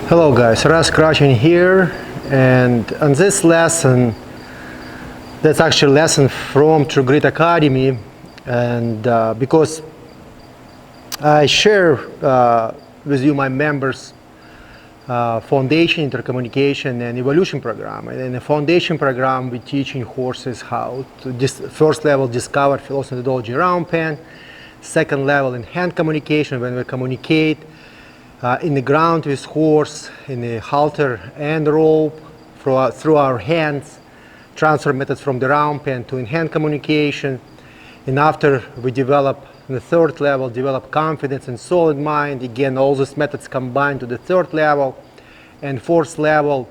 Hello guys, Russ Krachun here, and on this lesson, that's actually a lesson from True Grit Academy, and because I share with you my members foundation, intercommunication, and evolution program. And in the foundation program, we're teaching horses how to first level discover philosophy methodology round pen, second level in hand communication when we communicate in the ground with horse, in the halter and rope, through our hands, transfer methods from the round pen to in-hand communication. And after we develop the third level, develop confidence and solid mind. Again, all these methods combined to the third level. And fourth level,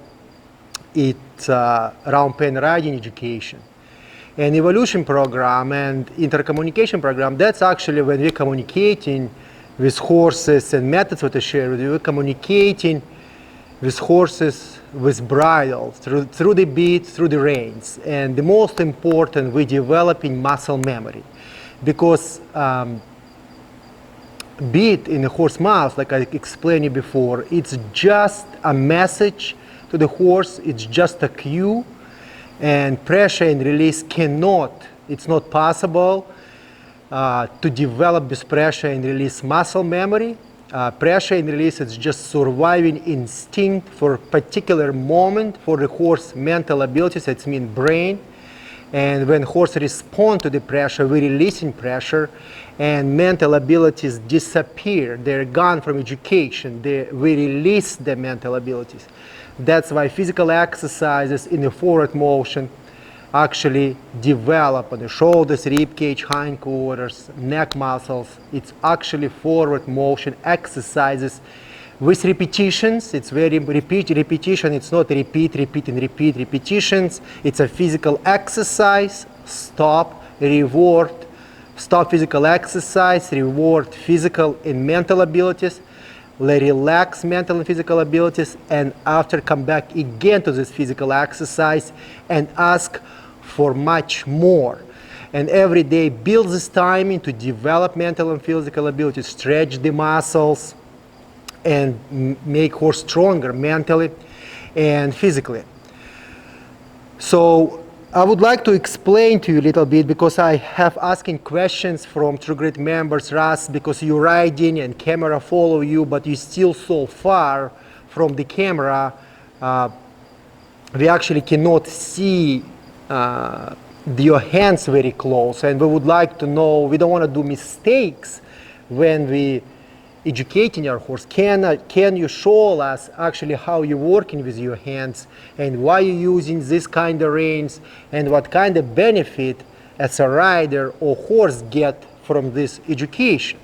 it's round pen riding education. And evolution program and intercommunication program, that's actually when we're communicating with horses and methods what I share with you. We're communicating with horses with bridle, through the beat, through the reins. And the most important, we're developing muscle memory. Because beat in the horse mouth, like I explained you before, it's just a message to the horse, it's just a cue, and pressure and release it's not possible to develop this pressure and release muscle memory. Pressure and release is just surviving instinct for a particular moment for the horse mental abilities, it means brain. And when horse respond to the pressure, we're releasing pressure and mental abilities disappear. They're gone from education. We release the mental abilities. That's why physical exercises in the forward motion actually develop on the shoulders, rib cage, hindquarters, neck muscles. It's actually forward motion exercises with repetitions. It's very repetition. It's not repeat, repetitions. It's a physical exercise. Stop, reward. Stop physical exercise, reward physical and mental abilities. Relax mental and physical abilities, and after come back again to this physical exercise and ask for much more. And every day build this timing to develop mental and physical abilities, stretch the muscles, and make horse stronger mentally and physically. So I would like to explain to you a little bit, because I have asking questions from True Grit members, Russ, because you're riding and camera follow you, but you're still so far from the camera, we actually cannot see your hands very close, and we would like to know, we don't want to do mistakes when we educating our horse. Can you show us actually how you're working with your hands and why you're using this kind of reins and what kind of benefit as a rider or horse get from this education?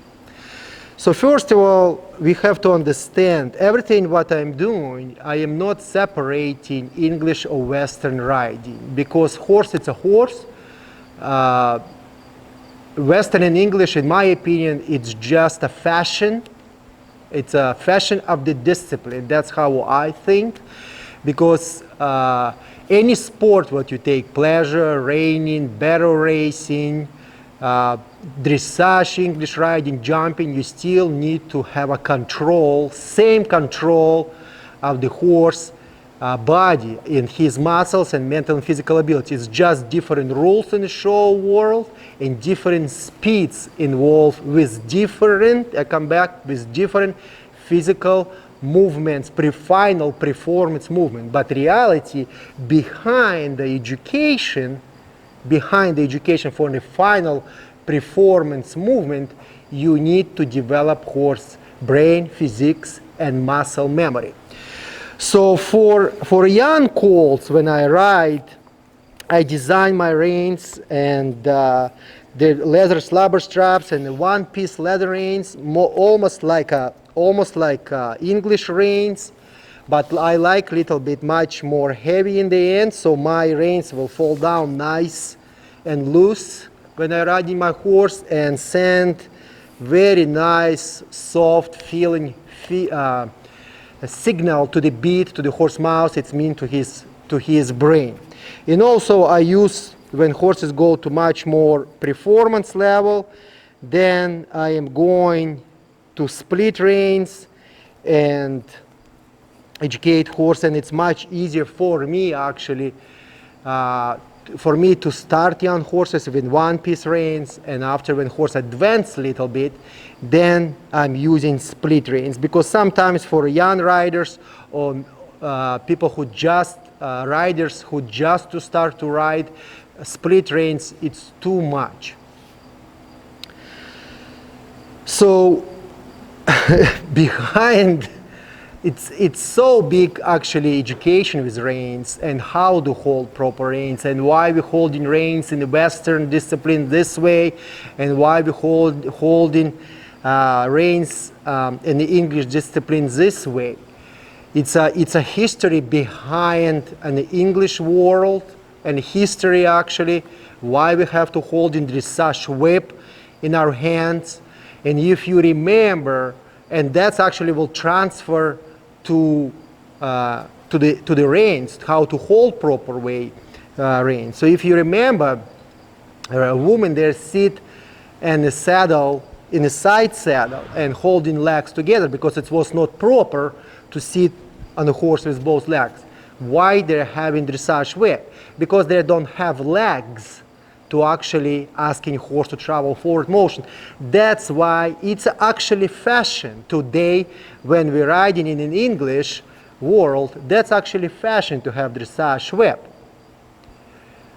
So first of all, we have to understand everything what I'm doing, I am not separating English or Western riding, because horse, it's a horse. Western and English, in my opinion, it's just a fashion. It's a fashion of the discipline. That's how I think. Because any sport what you take, pleasure, reining, barrel racing, dressage, English riding, jumping, you still need to have a control, same control of the horse body in his muscles and mental and physical abilities. It's just different rules in the show world and different speeds involved with different, I come back, with different physical movements, final performance movement. But reality behind the education for the final performance movement, you need to develop horse brain, physics, and muscle memory. So for young colts, when I ride, I design my reins and the leather slobber straps and the one-piece leather reins, almost like English reins, but I like a little bit much more heavy in the end, so my reins will fall down nice and loose when I riding my horse and send very nice, soft feeling a signal to the beat, to the horse mouth, it's mean to his brain. And also I use, when horses go to much more performance level, then I am going to split reins and educate horse, and it's much easier for me actually for me to start young horses with one-piece reins, and after when horse advance a little bit, then I'm using split reins, because sometimes for young riders or people who just riders who just to start to ride, split reins, it's too much. So behind it's so big actually education with reins and how to hold proper reins, and why we holding reins in the Western discipline this way, and why we holding reins in the English discipline this way. It's a history behind an English world, and history actually why we have to hold in dressage whip in our hands. And if you remember, and that's actually will transfer to the reins, how to hold proper way reins. So if you remember, a woman there sit in the saddle, in a side saddle, and holding legs together, because it was not proper to sit on a horse with both legs. Why they're having dressage whip? Because they don't have legs to actually asking horse to travel forward motion. That's why it's actually fashion today when we're riding in an English world. That's actually fashion to have dressage whip.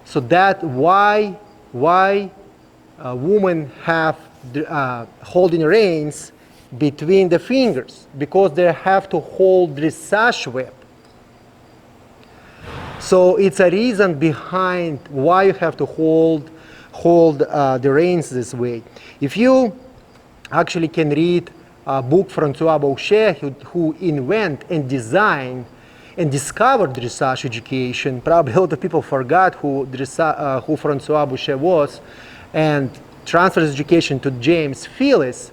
So that why women have holding reins between the fingers, because they have to hold dressage whip. So it's a reason behind why you have to hold the reins this way. If you actually can read a book Francois Boucher, who invent and designed and discovered dressage education. Probably a lot of people forgot who Francois Boucher was, and transfers education to James Phillips.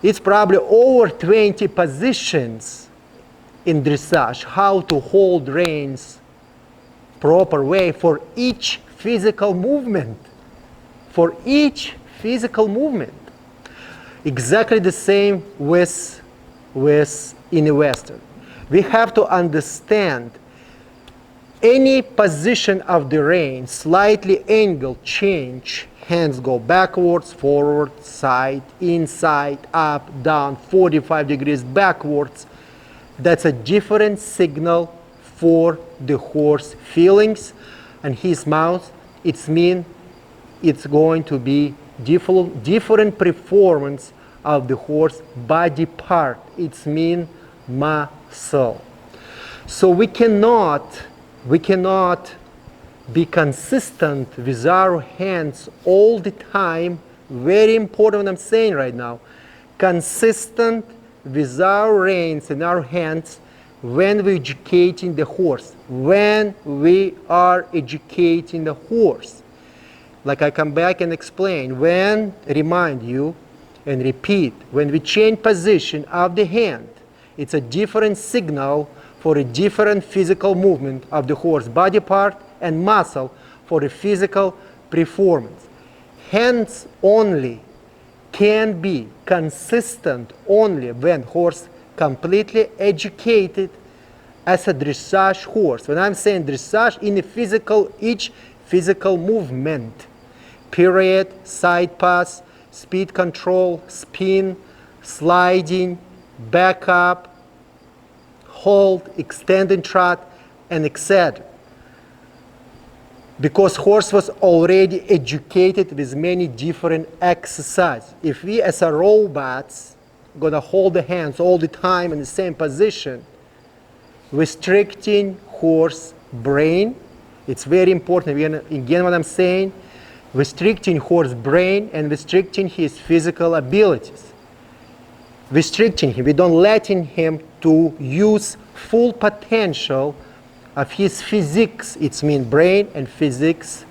It's probably over 20 positions in dressage, how to hold reins proper way for each physical movement. For each physical movement. Exactly the same with in the Western. We have to understand any position of the rein, slightly angle change, hands go backwards, forward, side, inside, up, down, 45 degrees backwards. That's a different signal for the horse feelings and his mouth. It means it's going to be different performance of the horse body part. It means muscle. So we cannot be consistent with our hands all the time. Very important what I'm saying right now. Consistent with our reins in our hands when we're educating the horse. When we are educating the horse. Like I come back and explain, when, remind you and repeat, when we change position of the hand, it's a different signal for a different physical movement of the horse body part and muscle for the physical performance. Hands only can be consistent only when horse completely educated as a dressage horse. When I'm saying dressage, in the physical, each physical movement, period, side pass, speed control, spin, sliding, back up, hold, extending trot, and etc. Because horse was already educated with many different exercises. If we as a robots gonna hold the hands all the time in the same position, restricting horse brain, it's very important. Again, what I'm saying, restricting horse brain and restricting his physical abilities. Restricting him, we don't letting him to use full potential of his physics. It's mean brain and physics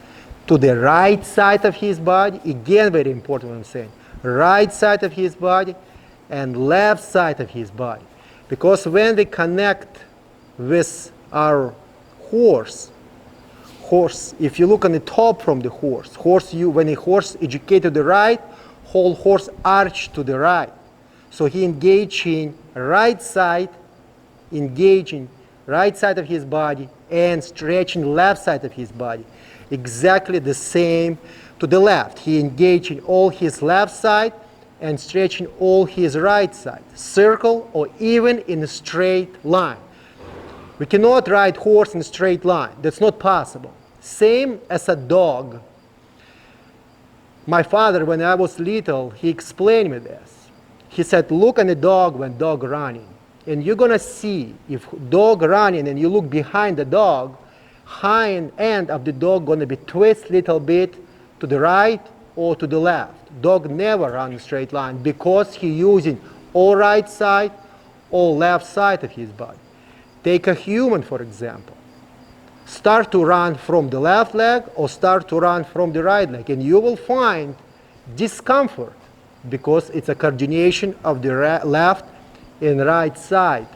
to the right side of his body. Again, very important what I'm saying. Right side of his body and left side of his body. Because when we connect with our horse, if you look on the top from the horse, when a horse educated to the right, whole horse arch to the right. So he engaging right side engaging right side of his body and stretching left side of his body. Exactly the same to the left. He engaging all his left side and stretching all his right side. Circle or even in a straight line. We cannot ride horse in a straight line. That's not possible. Same as a dog. My father, when I was little, he explained me this. He said, look at a dog when dog running. And you're going to see if dog running and you look behind the dog, hind end of the dog going to be twist little bit to the right or to the left. Dog never run a straight line because he using all right side or left side of his body. Take a human, for example. Start to run from the left leg or start to run from the right leg, and you will find discomfort because it's a coordination of the left and right side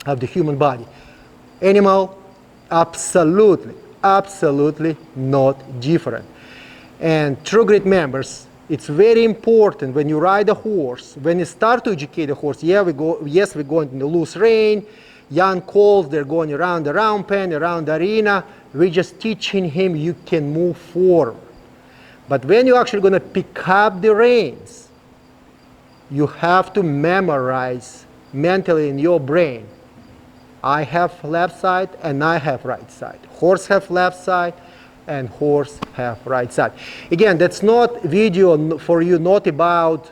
of the human body. Animal, absolutely not different. And true great members, it's very important when you ride a horse, when you start to educate a horse, we're going in the loose rein, young colts, they're going around the round pen, around the arena. We're just teaching him you can move forward. But when you're actually going to pick up the reins, you have to memorize mentally in your brain. I have left side and I have right side. Horse have left side and horse have right side. Again, that's not video for you, not about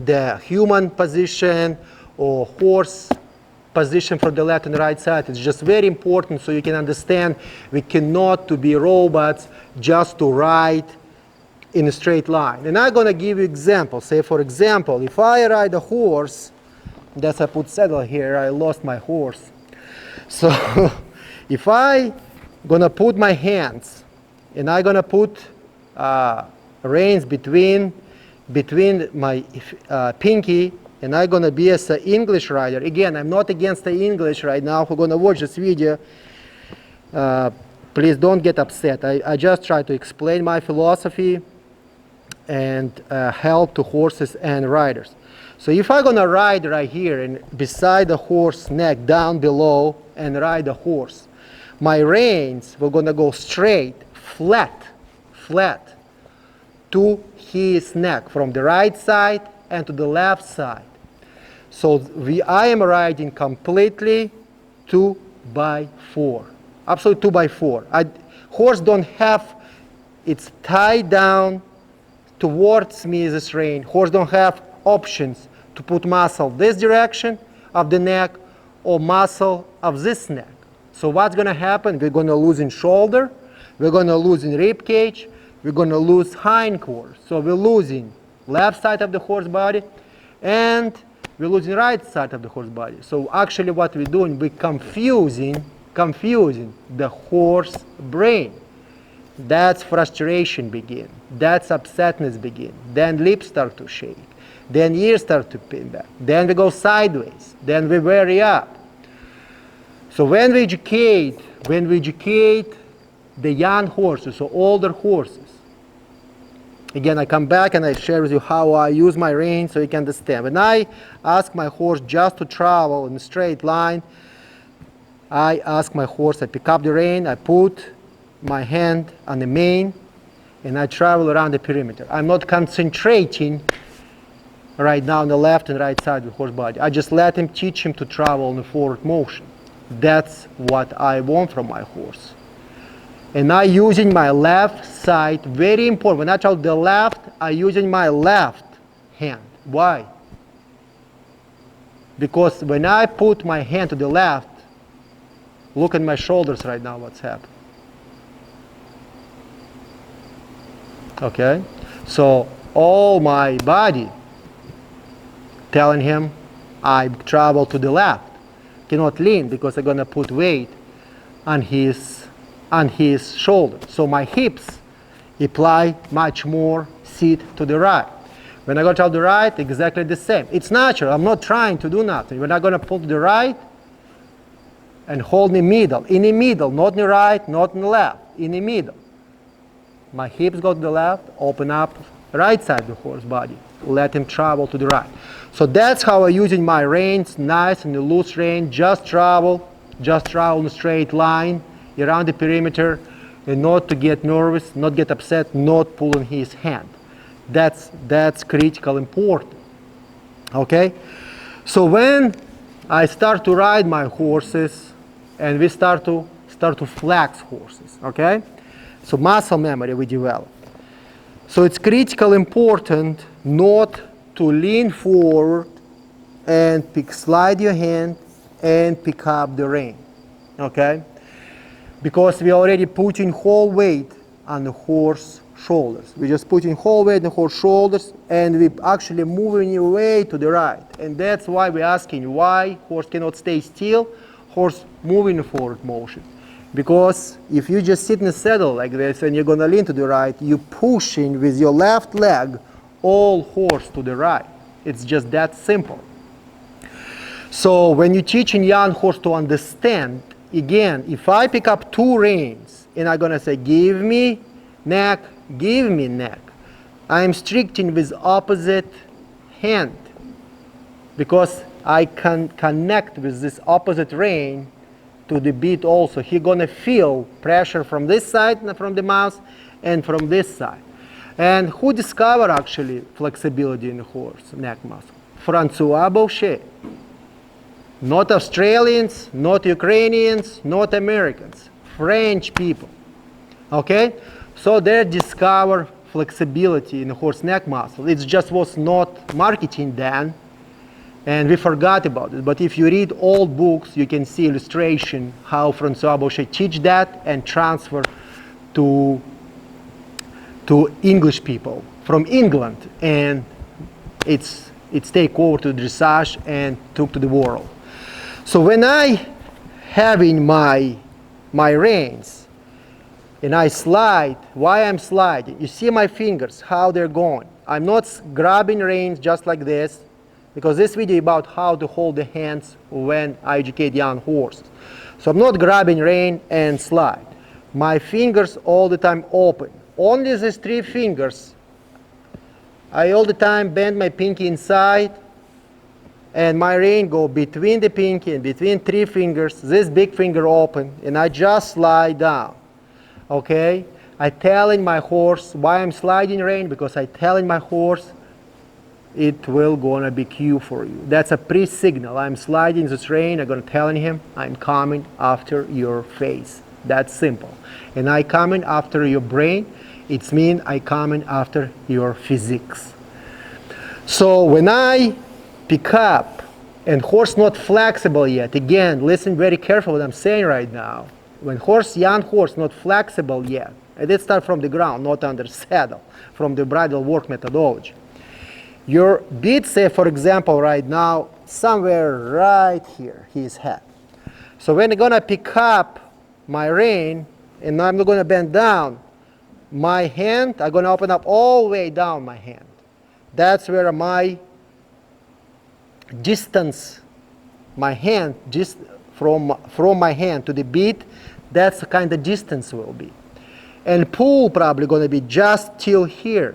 the human position or horse position for the left and right side. It's just very important so you can understand we cannot to be robots just to ride in a straight line. And I'm going to give you examples. Say, for example, if I ride a horse, that's I put saddle here, I lost my horse. So if I going to put my hands and I'm going to put reins between my pinky, and I'm going to be as an English rider. Again, I'm not against the English right now. Who's going to watch this video, please don't get upset. I just try to explain my philosophy and help to horses and riders. So if I'm going to ride right here and beside the horse neck down below and ride the horse, my reins were going to go straight, flat to his neck from the right side and to the left side. So I am riding completely 2x4. Absolutely 2x4. Horse don't have, it's tied down towards me this rein. Horse don't have options to put muscle this direction of the neck or muscle of this neck. So what's going to happen? We're going to lose in shoulder, we're going to lose in rib cage, we're going to lose hindquarters. So we're losing left side of the horse body and we're losing right side of the horse body. So actually what we're doing, we're confusing the horse brain. That's frustration begin. That's upsetness begin. Then lips start to shake. Then ears start to pin back. Then we go sideways. Then we vary up. So when we educate the young horses or older horses, again, I come back and I share with you how I use my rein so you can understand. When I ask my horse just to travel in a straight line, I ask my horse, I pick up the rein, I put my hand on the mane, and I travel around the perimeter. I'm not concentrating right now on the left and right side of the horse body. I just let him, teach him to travel in the forward motion. That's what I want from my horse. And I'm using my left side, very important. When I travel the left, I'm using my left hand. Why? Because when I put my hand to the left, look at my shoulders right now, what's happening. Okay? So all my body telling him I travel to the left. Cannot lean because I'm going to put weight on his shoulder. So my hips apply much more seat to the right. When I go to the right, exactly the same. It's natural. I'm not trying to do nothing. When I'm going to pull to the right and hold in the middle, not in the right, not in the left, in the middle. My hips go to the left, open up right side of the horse body. Let him travel to the right. So that's how I'm using my reins, nice and loose rein. Just travel in a straight line around the perimeter, and not to get nervous, not get upset, not pulling his hand. That's critical important. Okay? So when I start to ride my horses, and we start to flex horses, okay? So muscle memory we develop. So it's critical important not to lean forward and slide your hand and pick up the rein, okay? Because we already putting whole weight on the horse shoulders. We just putting whole weight on the horse shoulders, and we actually moving away to the right. And that's why we're asking why horse cannot stay still, horse moving forward motion. Because if you just sit in the saddle like this and you're gonna lean to the right, you're pushing with your left leg all horse to the right. It's just that simple. So when you're teaching young horse to understand, again, if I pick up two reins and I'm gonna say, give me neck, I'm restricting with opposite hand because I can connect with this opposite rein to the beat also. He's gonna feel pressure from this side, from the mouth, and from this side. And who discovered actually flexibility in the horse neck muscle? Francois Boucher. Not Australians, not Ukrainians, not Americans, French people. Okay? So they discover flexibility in the horse neck muscle. It just was not marketing then, and we forgot about it. But if you read old books, you can see illustration how Francois Boucher teach that and transfer to English people from England, and it's take over to dressage and took to the world. So when I having my reins and I slide, why I'm sliding? You see my fingers, how they're going. I'm not grabbing reins just like this, because this video is about how to hold the hands when I educate young horses. So I'm not grabbing rein and slide. My fingers all the time open. Only these three fingers. I all the time bend my pinky inside, and my rein go between the pinky and between three fingers, this big finger open, and I just slide down. Okay? I telling my horse why I'm sliding rein, because I telling my horse it will gonna be cue for you. That's a pre-signal. I'm sliding this rein, I'm gonna telling him I'm coming after your face. That's simple. And I coming after your brain, it's mean I coming after your physics. So when I pick up and horse not flexible yet, again, listen very carefully what I'm saying right now. When young horse not flexible yet, and it start from the ground, not under saddle, from the bridle work methodology. Your beat, say for example right now, somewhere right here, his head. So when I'm gonna pick up my rein, and I'm not gonna bend down, my hand, I'm gonna open up all the way down my hand. That's where my distance, my hand, just from my hand to the beat, that's the kind of distance will be. And pull probably gonna be just till here.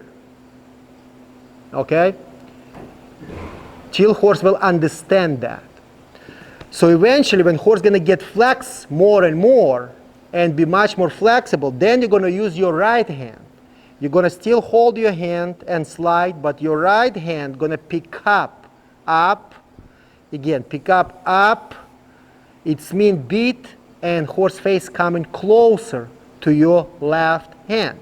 Okay? Till horse will understand that. So eventually when horse gonna get flex more and more and be much more flexible, then you're gonna use your right hand. You're gonna still hold your hand and slide, but your right hand gonna pick up, again, pick up, it's mean beat and horse face coming closer to your left hand.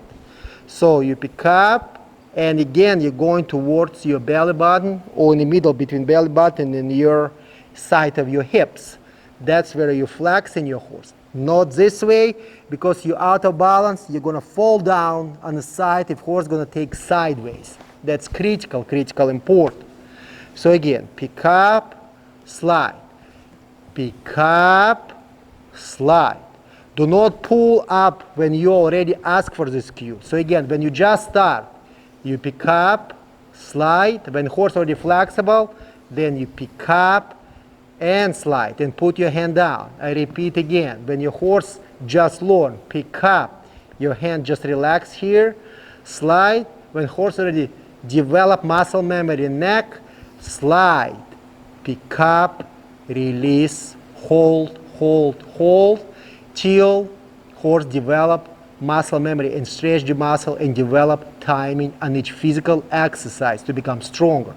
So you pick up, and again, you're going towards your belly button, or in the middle between belly button and your side of your hips. That's where you're flexing your horse. Not this way, because you're out of balance, you're gonna fall down on the side if horse gonna take sideways. That's critical important. So again, pick up, slide. Pick up, slide. Do not pull up when you already ask for this cue. So again, when you just start, you pick up, slide. When horse already flexible, then you pick up and slide and put your hand down. I repeat again, when your horse just learn, pick up, your hand just relax here, slide, when horse already develop muscle memory in neck, slide, pick up, release, hold, hold, hold, till horse develop muscle memory and stretch the muscle and develop timing on each physical exercise to become stronger.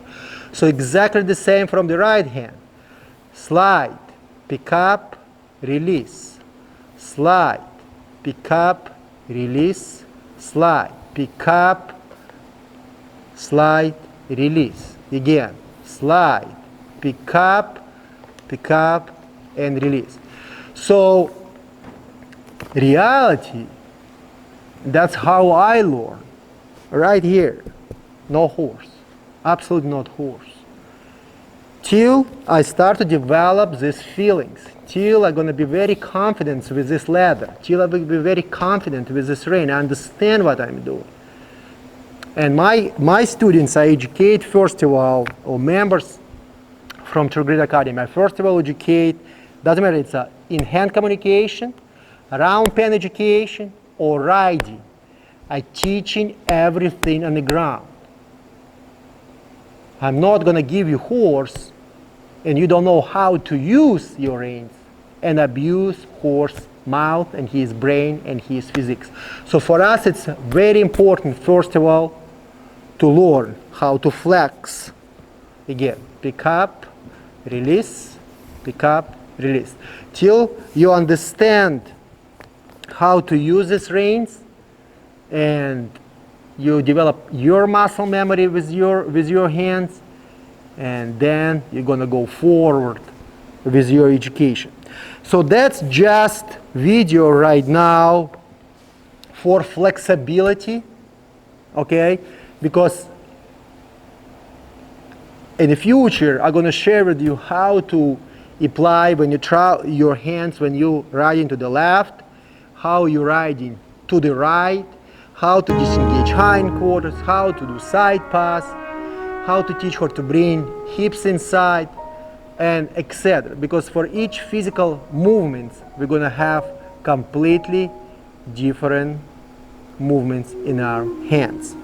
So exactly the same from the right hand. Slide, pick up, release, slide, pick up, release, slide, pick up, slide, release. Again, slide, pick up, and release. So reality, that's how I learn. Right here, no horse, absolutely not horse. Till I start to develop these feelings, till I'm going to be very confident with this leather, till I will be very confident with this rein, I understand what I'm doing. And my students I educate, first of all, or members from True Grit Academy, I first of all educate, doesn't matter, it's in-hand communication, round pen education, or riding. I'm teaching everything on the ground. I'm not going to give you horse and you don't know how to use your reins and abuse horse mouth and his brain and his physics. So for us it's very important, first of all, to learn how to flex. Again, pick up, release, pick up, release. Till you understand how to use these reins and you develop your muscle memory with your hands, and then you're going to go forward with your education. So that's just video right now for flexibility, okay? Because in the future I'm going to share with you how to apply when you try your hands when you riding to the left, how you riding to the right, how to disengage hindquarters, how to do side pass, how to teach her to bring hips inside, and etc. Because for each physical movements, we're going to have completely different movements in our hands.